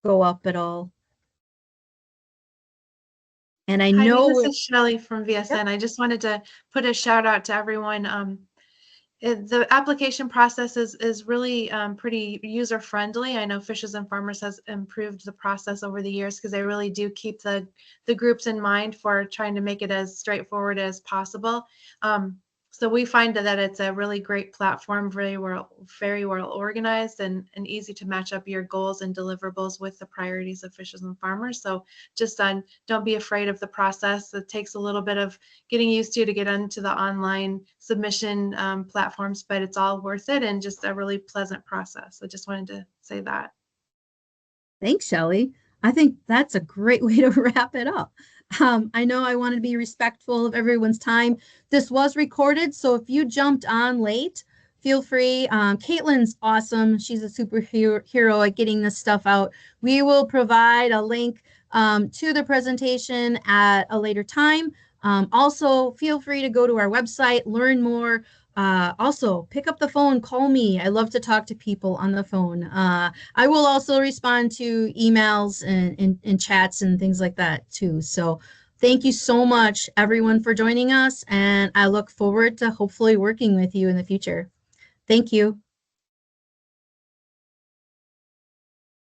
go up at all. And I know this is Shelley from VSN. Yep. I just wanted to put a shout out to everyone. The application process is really pretty user friendly. I know Fishers and Farmers has improved the process over the years because they really do keep the groups in mind for trying to make it as straightforward as possible. So we find that it's a really great platform, very well organized and easy to match up your goals and deliverables with the priorities of Fishers and Farmers. So just don't be afraid of the process. It takes a little bit of getting used to get into the online submission platforms, but it's all worth it and just a really pleasant process. I just wanted to say that. Thanks, Shelley. I think that's a great way to wrap it up. I know I want to be respectful of everyone's time. This was recorded, so if you jumped on late, feel free. Caitlin's awesome. She's a superhero at getting this stuff out. We will provide a link to the presentation at a later time. Also, feel free to go to our website, learn more. Also, pick up the phone, call me. I love to talk to people on the phone. I will also respond to emails and chats and things like that too. So thank you so much, everyone, for joining us. And I look forward to hopefully working with you in the future. Thank you.